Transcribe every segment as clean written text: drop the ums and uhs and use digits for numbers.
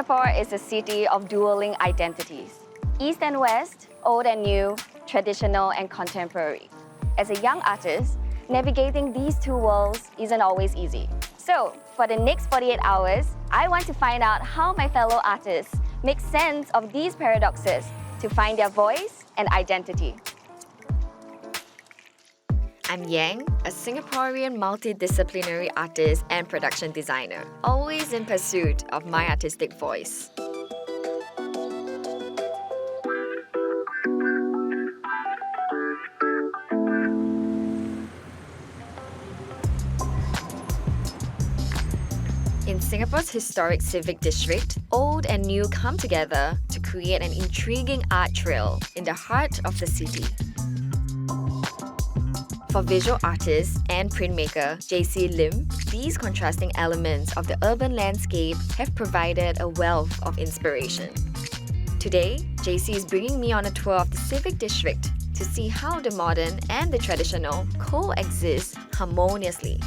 Singapore is a city of dueling identities. East and West, old and new, traditional and contemporary. As a young artist, navigating these two worlds isn't always easy. So, for the next 48 hours, I want to find out how my fellow artists make sense of these paradoxes to find their voice and identity. I'm Yang, a Singaporean multidisciplinary artist and production designer, always in pursuit of my artistic voice. In Singapore's historic Civic district, old and new come together to create an intriguing art trail in the heart of the city. For visual artist and printmaker Jacey Lim, these contrasting elements of the urban landscape have provided a wealth of inspiration. Today, Jacey is bringing me on a tour of the Civic district to see how the modern and the traditional coexist harmoniously.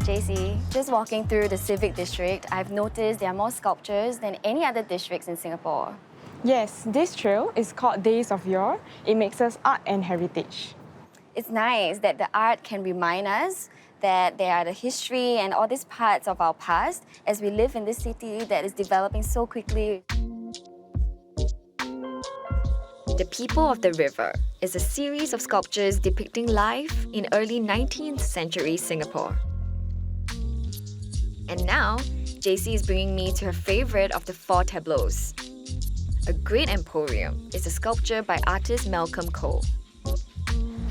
Jacey, just walking through the Civic district, I've noticed there are more sculptures than any other districts in Singapore. Yes, this trail is called Days of Yore. It mixes art and heritage. It's nice that the art can remind us that there are the history and all these parts of our past as we live in this city that is developing so quickly. The People of the River is a series of sculptures depicting life in early 19th century Singapore. And now, Jacey is bringing me to her favorite of the four tableaus. A Great Emporium is a sculpture by artist Malcolm Cole.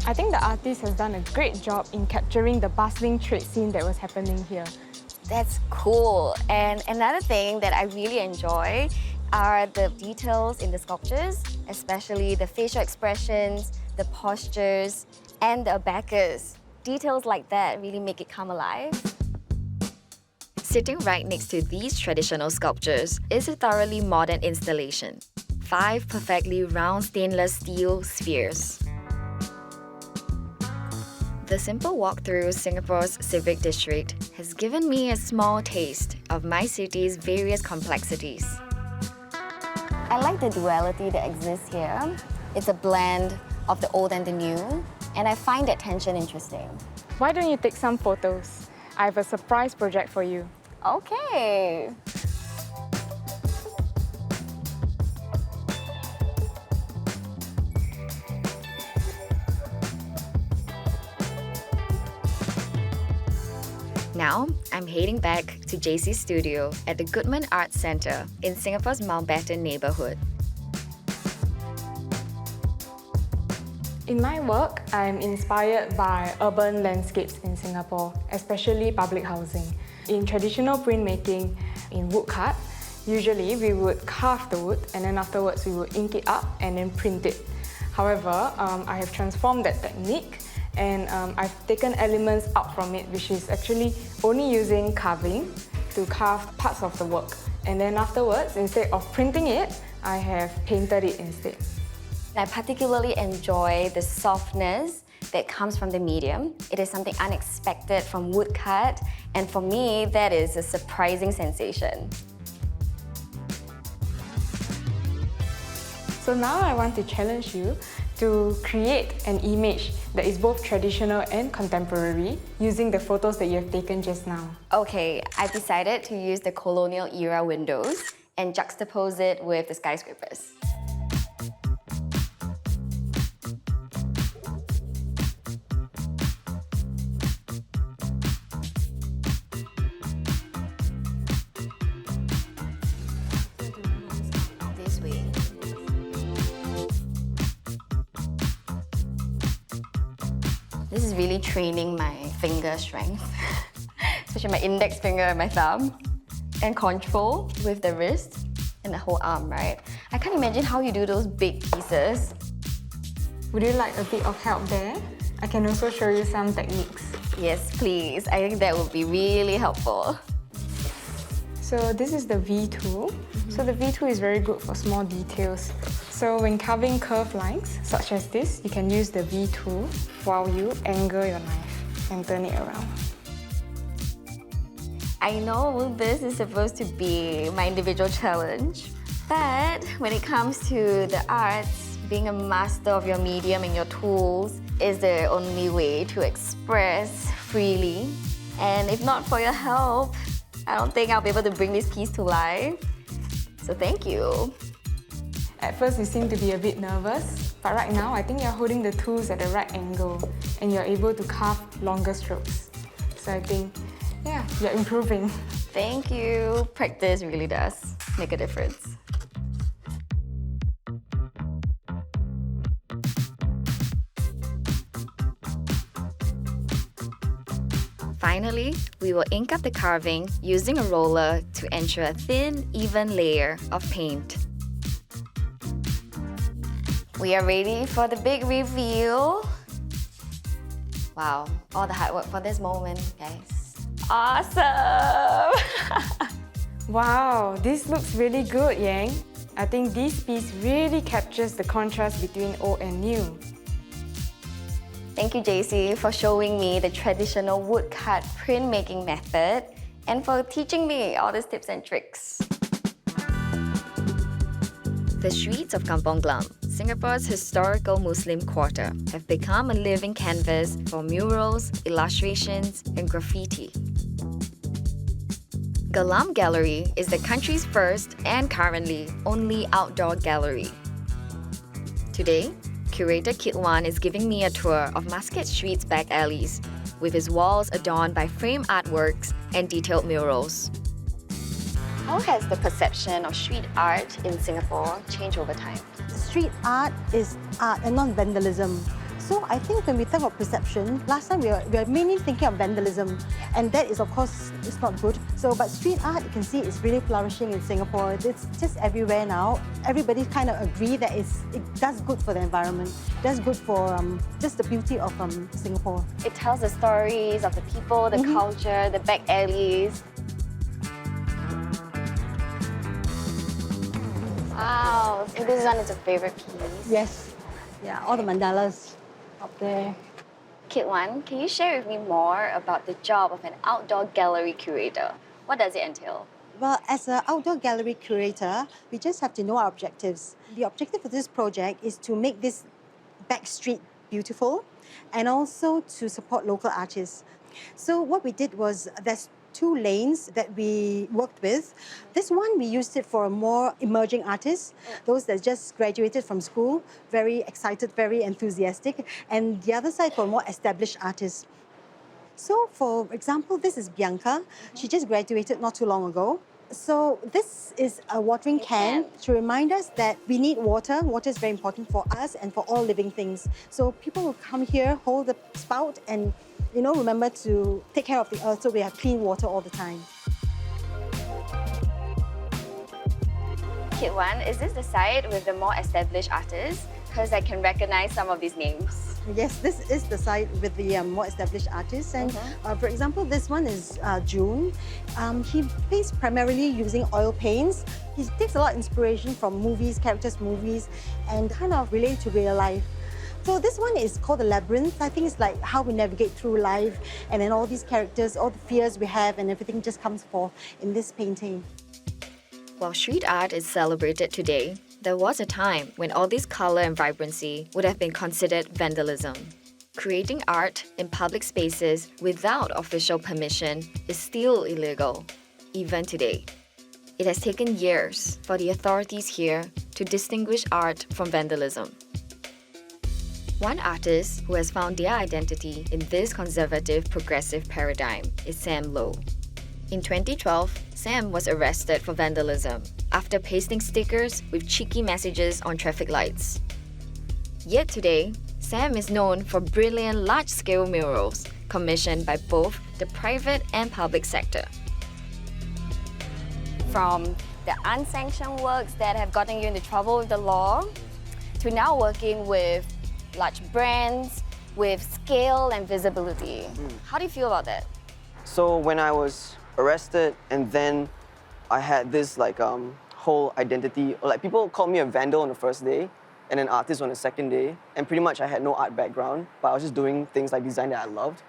I think the artist has done a great job in capturing the bustling trade scene that was happening here. That's cool. And another thing that I really enjoy are the details in the sculptures, especially the facial expressions, the postures, and the abacus. Details like that really make it come alive. Sitting right next to these traditional sculptures is a thoroughly modern installation. 5 perfectly round stainless steel spheres. The simple walk through Singapore's Civic district has given me a small taste of my city's various complexities. I like the duality that exists here. It's a blend of the old and the new, and I find that tension interesting. Why don't you take some photos? I have a surprise project for you. Okay. Now, I'm heading back to Jacey's studio at the Goodman Art Centre in Singapore's Mountbatten neighbourhood. In my work, I'm inspired by urban landscapes in Singapore, especially public housing. In traditional printmaking, in woodcut, usually we would carve the wood and then afterwards we would ink it up and then print it. However, I have transformed that technique and I've taken elements out from it, which is actually only using carving to carve parts of the work. And then afterwards, instead of printing it, I have painted it instead. I particularly enjoy the softness that comes from the medium. It is something unexpected from woodcut, and for me, that is a surprising sensation. So now I want to challenge you to create an image that is both traditional and contemporary using the photos that you have taken just now. Okay, I've decided to use the colonial era windows and juxtapose it with the skyscrapers. This way. This is really training my finger strength, especially my index finger and my thumb, and control with the wrist and the whole arm, right? I can't imagine how you do those big pieces. Would you like a bit of help there? I can also show you some techniques. Yes, please. I think that would be really helpful. So this is the V tool. So the V tool is very good for small details. So when carving curved lines, such as this, you can use the V tool while you angle your knife and turn it around. I know this is supposed to be my individual challenge, but when it comes to the arts, being a master of your medium and your tools is the only way to express freely. And if not for your help, I don't think I'll be able to bring this piece to life. So thank you. At first, you seem to be a bit nervous, but right now, I think you're holding the tools at the right angle and you're able to carve longer strokes. So I think, yeah, you're improving. Thank you. Practice really does make a difference. Finally, we will ink up the carving using a roller to ensure a thin, even layer of paint. We are ready for the big reveal. Wow, all the hard work for this moment, guys. Awesome! Wow, this looks really good, Yang. I think this piece really captures the contrast between old and new. Thank you, Jacey, for showing me the traditional woodcut printmaking method and for teaching me all these tips and tricks. The streets of Kampong Glam, Singapore's historical Muslim quarter, have become a living canvas for murals, illustrations, and graffiti. Gelam Gallery is the country's first and currently only outdoor gallery. Today, curator Kit Wuan is giving me a tour of Muscat Street's back alleys, with his walls adorned by framed artworks and detailed murals. How has the perception of street art in Singapore changed over time? Street art is art and not vandalism. So I think when we talk about perception, last time we were mainly thinking of vandalism, and that is, of course, it's not good. So, but street art, you can see, is really flourishing in Singapore. It's just everywhere now. Everybody kind of agree that it does good for the environment, it does good for just the beauty of Singapore. It tells the stories of the people, the culture, the back alleys. Wow, so this one is a favorite piece. Yes, yeah, all the mandalas up there. Kit Wuan, can you share with me more about the job of an outdoor gallery curator? What does it entail? Well, as an outdoor gallery curator, we just have to know our objectives. The objective of this project is to make this back street beautiful and also to support local artists. So what we did was, there's 2 lanes that we worked with. This one, we used it for more emerging artists, those that just graduated from school, very excited, very enthusiastic, and the other side for more established artists. So for example, this is Bianca. She just graduated not too long ago. So this is a watering can to remind us that we need water. Water is very important for us and for all living things. So people will come here, hold the spout, and remember to take care of the earth so we have clean water all the time. Kit Wuan, is this the side with the more established artists? Because I can recognize some of these names. Yes, this is the side with the more established artists. And for example, this one is June. He paints primarily using oil paints. He takes a lot of inspiration from movies, characters' movies, and kind of relate to real life. So this one is called The Labyrinth. I think it's like how we navigate through life, and then all these characters, all the fears we have, and everything just comes forth in this painting. While street art is celebrated today, there was a time when all this color and vibrancy would have been considered vandalism. Creating art in public spaces without official permission is still illegal, even today. It has taken years for the authorities here to distinguish art from vandalism. One artist who has found their identity in this conservative, progressive paradigm is Sam Low. In 2012, Sam was arrested for vandalism after pasting stickers with cheeky messages on traffic lights. Yet today, Sam is known for brilliant large-scale murals commissioned by both the private and public sector. From the unsanctioned works that have gotten you into trouble with the law, to now working with large brands with scale and visibility. How do you feel about that? So when I was arrested and then I had this whole identity, or people called me a vandal on the first day and an artist on the second day, and pretty much I had no art background, but I was just doing things like design that I loved.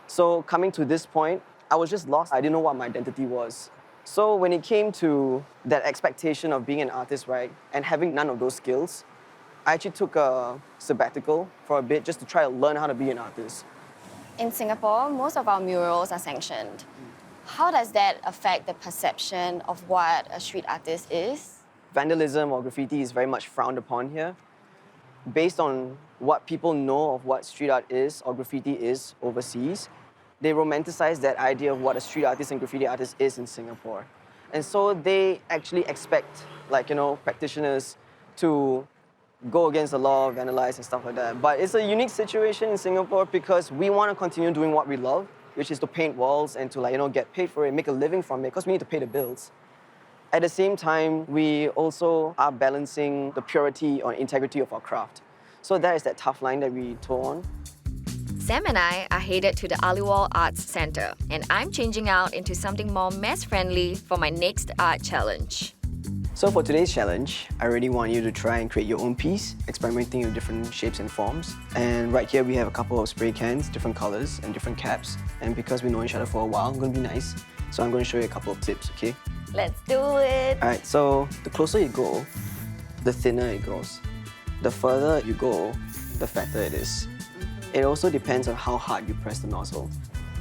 So coming to this point, I was just lost. I didn't know what my identity was. So when it came to that expectation of being an artist, right, and having none of those skills, I actually took a sabbatical for a bit just to try to learn how to be an artist. In Singapore, most of our murals are sanctioned. How does that affect the perception of what a street artist is? Vandalism or graffiti is very much frowned upon here. Based on what people know of what street art is or graffiti is overseas, they romanticize that idea of what a street artist and graffiti artist is in Singapore. And so they actually expect, practitioners to go against the law, vandalize and stuff like that. But it's a unique situation in Singapore because we want to continue doing what we love, which is to paint walls and to get paid for it, make a living from it, because we need to pay the bills. At the same time, we also are balancing the purity or integrity of our craft. So that is that tough line that we toe on. Sam and I are headed to the Aliwal Arts Centre, and I'm changing out into something more mess-friendly for my next art challenge. So for today's challenge, I really want you to try and create your own piece, experimenting with different shapes and forms. And right here we have a couple of spray cans, different colors and different caps. And because we know each other for a while, I'm going to be nice. So I'm going to show you a couple of tips, okay? Let's do it. All right, so the closer you go, the thinner it goes. The further you go, the fatter it is. It also depends on how hard you press the nozzle.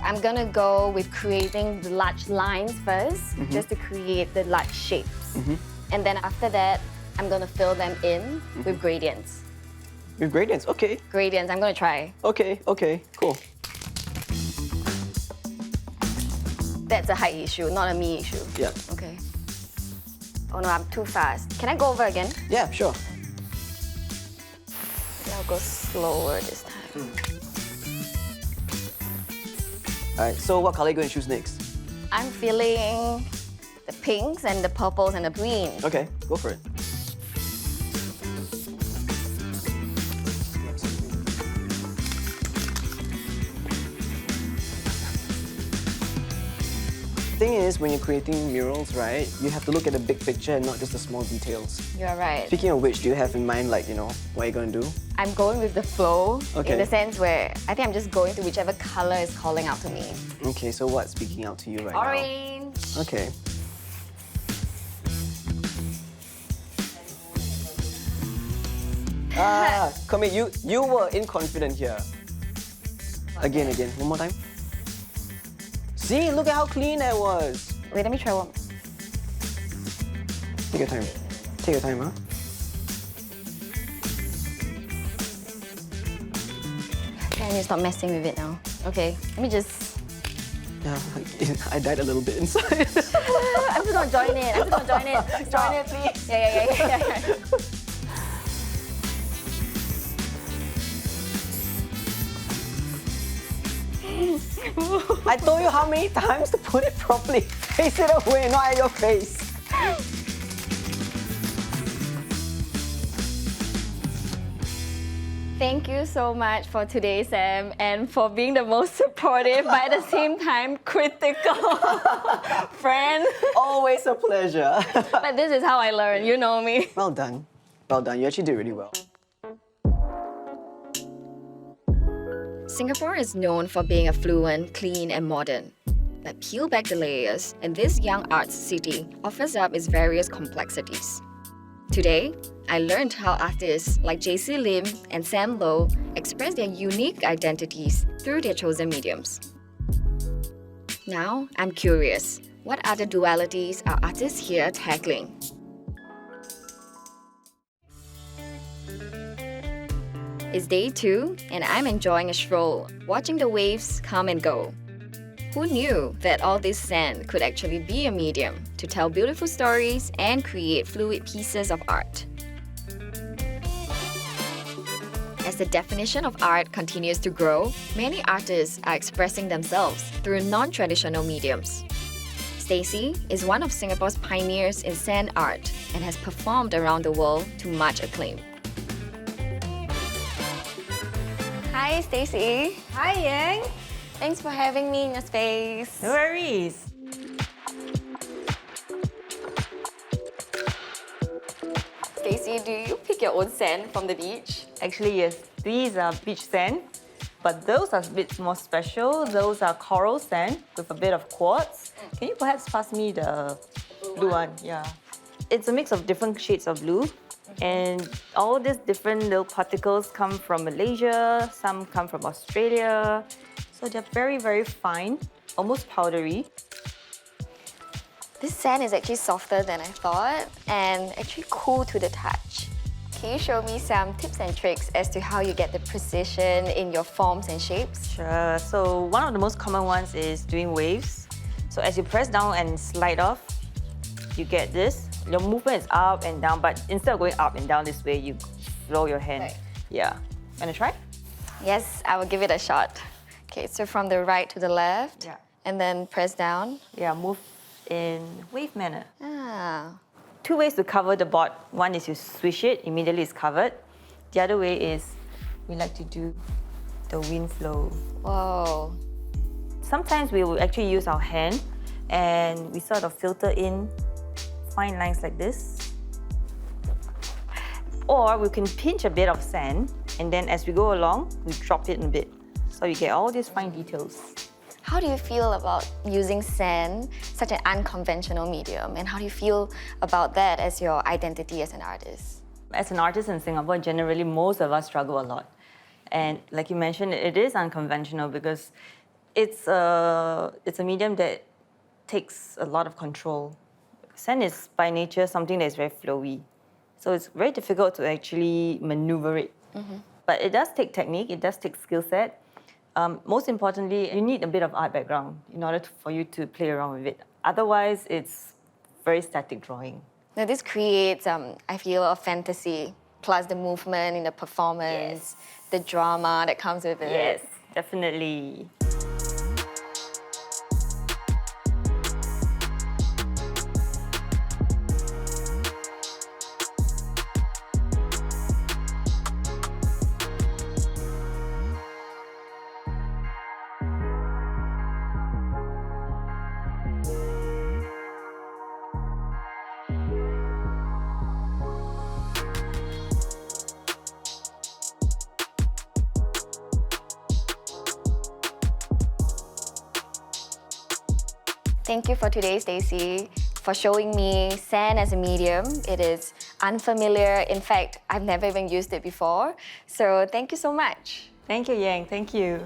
I'm gonna go with creating the large lines first, just to create the large shapes. And then after that, I'm gonna fill them in with gradients. With gradients, okay. Gradients, I'm gonna try. Okay, cool. That's a height issue, not a me issue. Yeah. Okay. Oh no, I'm too fast. Can I go over again? Yeah, sure. I'll go slower this time. All right, so what color are you going to choose next? I'm feeling the pinks and the purples and the greens. Okay, go for it. Thing is, when you're creating murals, right, you have to look at the big picture and not just the small details. You're right. Speaking of which, do you have in mind, what you're going to do? I'm going with the flow Okay. in the sense where I think I'm just going to whichever color is calling out to me. Okay, so what's speaking out to you right now? Orange. Okay. Commit, you were inconfident here. Again, one more time. See, look at how clean that was. Wait, let me try one. Take your time. Take your time, huh? Okay, I need to stop messing with it now. Okay, let me just... Yeah, I died a little bit inside. I'm just gonna join it. Join it, please. Yeah. I told you how many times to put it properly. Face it away, not at your face. Thank you so much for today, Sam, and for being the most supportive, but at the same time critical friend. Always a pleasure. But this is how I learn, you know me. Well done. Well done. You actually did really well. Singapore is known for being affluent, clean, and modern. But peel back the layers, and this young arts city offers up its various complexities. Today, I learned how artists like Jacey Lim and Sam Low express their unique identities through their chosen mediums. Now, I'm curious, what other dualities are artists here tackling? It's day 2, and I'm enjoying a stroll, watching the waves come and go. Who knew that all this sand could actually be a medium to tell beautiful stories and create fluid pieces of art? As the definition of art continues to grow, many artists are expressing themselves through non-traditional mediums. Stacey is one of Singapore's pioneers in sand art and has performed around the world to much acclaim. Hi, Stacey. Hi, Yang. Thanks for having me in your space. No worries. Stacey, do you pick your own sand from the beach? Actually, yes. These are beach sand. But those are a bit more special. Those are coral sand with a bit of quartz. Can you perhaps pass me the blue one? Yeah. It's a mix of different shades of blue. And all these different little particles come from Malaysia, some come from Australia. So they're very, very fine, almost powdery. This sand is actually softer than I thought and actually cool to the touch. Can you show me some tips and tricks as to how you get the precision in your forms and shapes? Sure. So one of the most common ones is doing waves. So as you press down and slide off, you get this. Your movement is up and down, but instead of going up and down this way, you flow your hand. Right. Yeah. Wanna try? Yes, I will give it a shot. Okay, so from the right to the left, Yeah. and then press down. Yeah, move in wave manner. Ah, Two ways to cover the board. One is you swish it, immediately it's covered. The other way is we like to do the wind flow. whoa. Sometimes we will actually use our hand and we sort of filter in fine lines like this. Or we can pinch a bit of sand and then as we go along, we drop it in a bit. So you get all these fine details. How do you feel about using sand, such an unconventional medium? And how do you feel about that as your identity as an artist? As an artist in Singapore, generally most of us struggle a lot. And like you mentioned, it is unconventional because it's a medium that takes a lot of control. Sand is by nature something that is very flowy. So it's very difficult to actually maneuver it. But it does take technique, it does take skill set. Most importantly, you need a bit of art background in order for you to play around with it. Otherwise, it's very static drawing. Now this creates, I feel, a fantasy, plus the movement in the performance, the drama that comes with it. Yes, definitely. Thank you for today, Stacey, for showing me sand as a medium. It is unfamiliar. In fact, I've never even used it before. So thank you so much. Thank you, Yang. Thank you.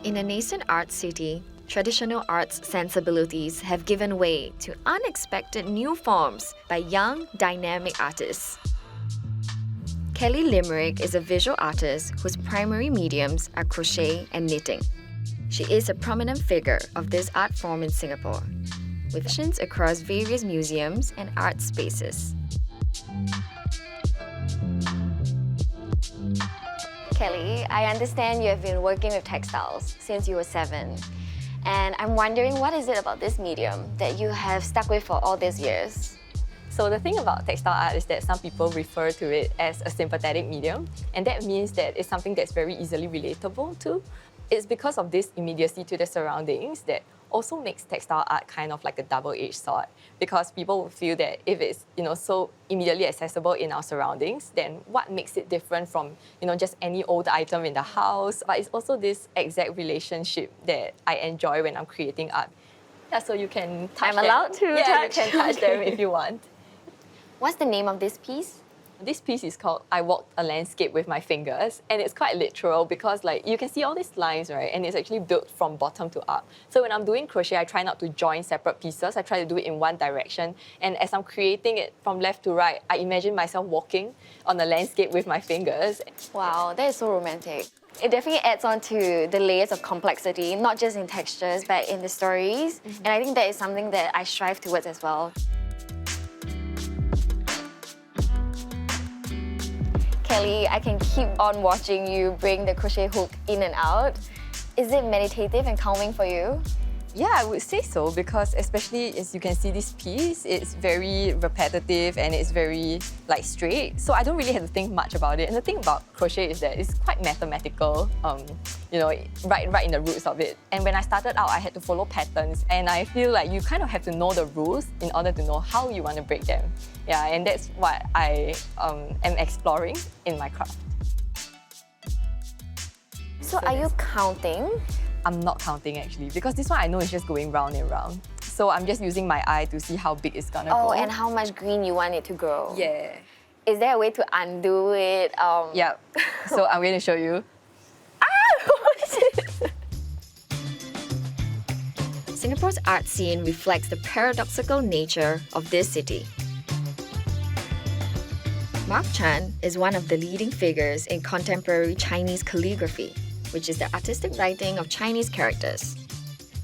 In a nascent art city, traditional arts sensibilities have given way to unexpected new forms by young, dynamic artists. Kelly Limerick is a visual artist whose primary mediums are crochet and knitting. She is a prominent figure of this art form in Singapore, with exhibitions across various museums and art spaces. Kelly, I understand you have been working with textiles since you were 7. And I'm wondering, what is it about this medium that you have stuck with for all these years? So the thing about textile art is that some people refer to it as a sympathetic medium, and that means that it's something that's very easily relatable to. It's because of this immediacy to the surroundings that also makes textile art kind of like a double-edged sword, because people will feel that if it's so immediately accessible in our surroundings, then what makes it different from just any old item in the house? But it's also this exact relationship that I enjoy when I'm creating art. Yeah, so you can touch I'm them. allowed to Yeah, touch. you can touch them if you want. What's the name of this piece? This piece is called I Walked a Landscape with My Fingers, and it's quite literal because you can see all these lines, right? And it's actually built from bottom to up. So when I'm doing crochet, I try not to join separate pieces. I try to do it in one direction. And as I'm creating it from left to right, I imagine myself walking on the landscape with my fingers. Wow, that is so romantic. It definitely adds on to the layers of complexity, not just in textures, but in the stories. And I think that is something that I strive towards as well. Kelly, I can keep on watching you bring the crochet hook in and out. Is it meditative and calming for you? Yeah, I would say so, because especially as you can see this piece, it's very repetitive and it's very straight. So I don't really have to think much about it. And the thing about crochet is that it's quite mathematical, right in the roots of it. And when I started out, I had to follow patterns. And I feel like you kind of have to know the rules in order to know how you want to break them. Yeah, and that's what I am exploring in my craft. So are you counting? I'm not counting actually, because this one I know is just going round and round. So I'm just using my eye to see how big it's gonna go. Oh, and how much green you want it to grow. Yeah. Is there a way to undo it? Yeah. So I'm going to show you. Singapore's art scene reflects the paradoxical nature of this city. Mark Chan is one of the leading figures in contemporary Chinese calligraphy, which is the artistic writing of Chinese characters.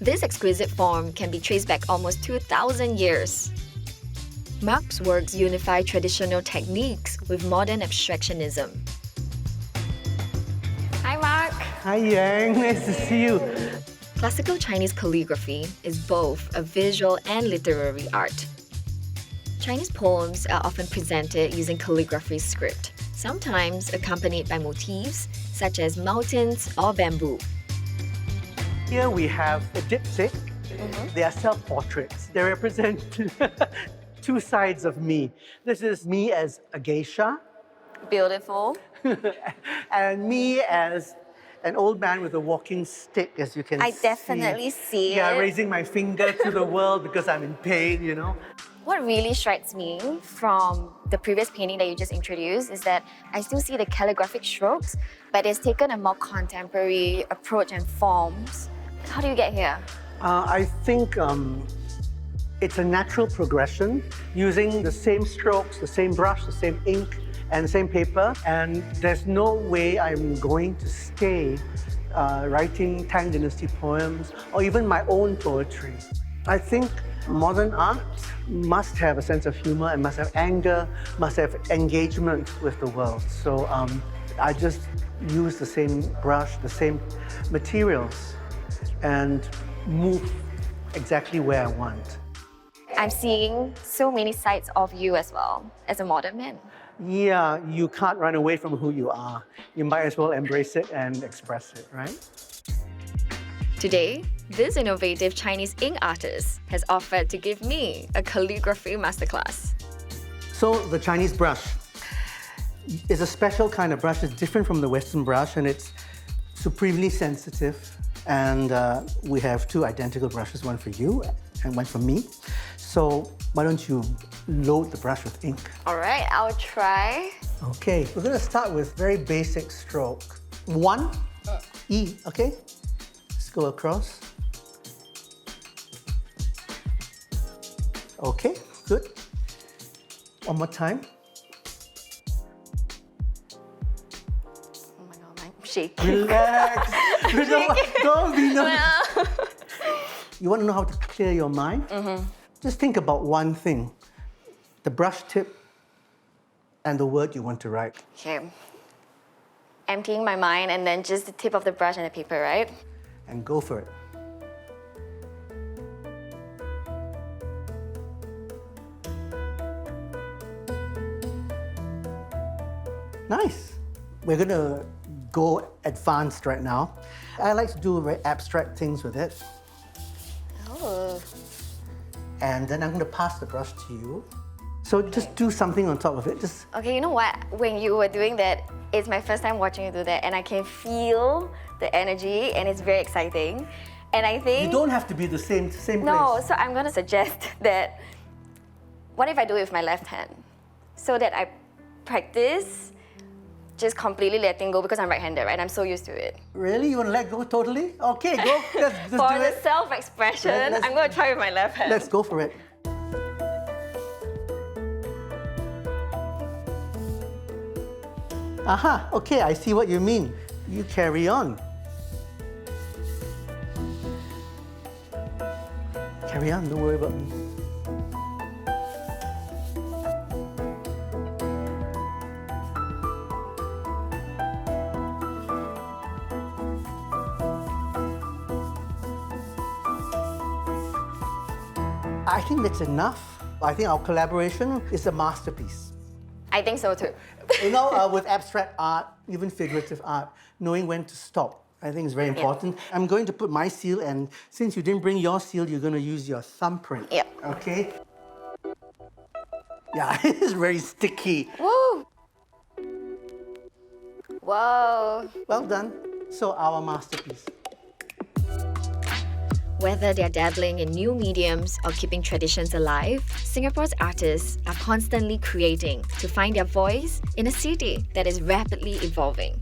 This exquisite form can be traced back almost 2,000 years. Mark's works unify traditional techniques with modern abstractionism. Hi, Mark. Hi, Yang. Nice to see you. Classical Chinese calligraphy is both a visual and literary art. Chinese poems are often presented using calligraphy script, sometimes accompanied by motifs such as mountains or bamboo. Here we have a diptych. They are self-portraits. They represent two sides of me. This is me as a geisha, Beautiful. and me as an old man with a walking stick, as you can see. I definitely see Yeah, it. raising my finger to the world because I'm in pain, you know. What really strikes me from the previous painting that you just introduced is that I still see the calligraphic strokes, but it's taken a more contemporary approach and forms. How do you get here? I think it's a natural progression using the same strokes, the same brush, the same ink, and the same paper. And there's no way I'm going to stay writing Tang Dynasty poems or even my own poetry. I think modern art must have a sense of humor and must have anger, must have engagement with the world. So I just use the same brush, the same materials, and move exactly where I want. I'm seeing so many sides of you as well as a modern man. Yeah, you can't run away from who you are. You might as well embrace it and express it, right? Today, this innovative Chinese ink artist has offered to give me a calligraphy masterclass. So the Chinese brush is a special kind of brush. It's different from the Western brush, and it's supremely sensitive. And we have two identical brushes, one for you and one for me. So why don't you load the brush with ink? All right, I'll try. Okay, we're going to start with very basic stroke. One, E, okay? Let's go across. Okay, good. One more time. Oh my God, I'm shaking. Relax. Don't be nervous. You want to know how to clear your mind? Just think about one thing. The brush tip and the word you want to write. Okay. Emptying my mind and then just the tip of the brush and the paper, right? And go for it. Nice. We're going to go advanced right now. I like to do very abstract things with it. Oh. And then I'm going to pass the brush to you. So just do something on top of it. Just Okay, you know what? When you were doing that, it's my first time watching you do that, and I can feel the energy, and it's very exciting. And I think you don't have to be the same no. place. So I'm gonna suggest that. What if I do it with my left hand, so that I practice just completely letting go because I'm right-handed, right? I'm so used to it. Really? You want to let go totally? Okay, go. Let's For do the it. self-expression, Let's- I'm gonna try with my left hand. Let's go for it. Aha, okay, I see what you mean. You carry on. Carry on, don't worry about me. I think that's enough. I think our collaboration is a masterpiece. I think so too. You know, with abstract art, even figurative art, knowing when to stop, I think is very important. I'm going to put my seal, and since you didn't bring your seal, you're going to use your thumbprint. Yep. Okay? Yeah, it's very sticky. Woo! Whoa! Well done. So our masterpiece. Whether they're dabbling in new mediums or keeping traditions alive, Singapore's artists are constantly creating to find their voice in a city that is rapidly evolving.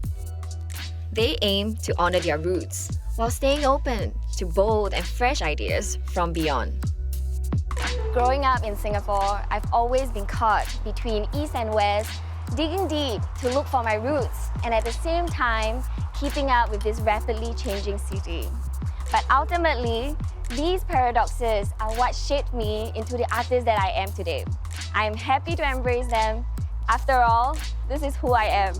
They aim to honor their roots while staying open to bold and fresh ideas from beyond. Growing up in Singapore, I've always been caught between East and West, digging deep to look for my roots and at the same time, keeping up with this rapidly changing city. But ultimately, these paradoxes are what shaped me into the artist that I am today. I am happy to embrace them. After all, this is who I am.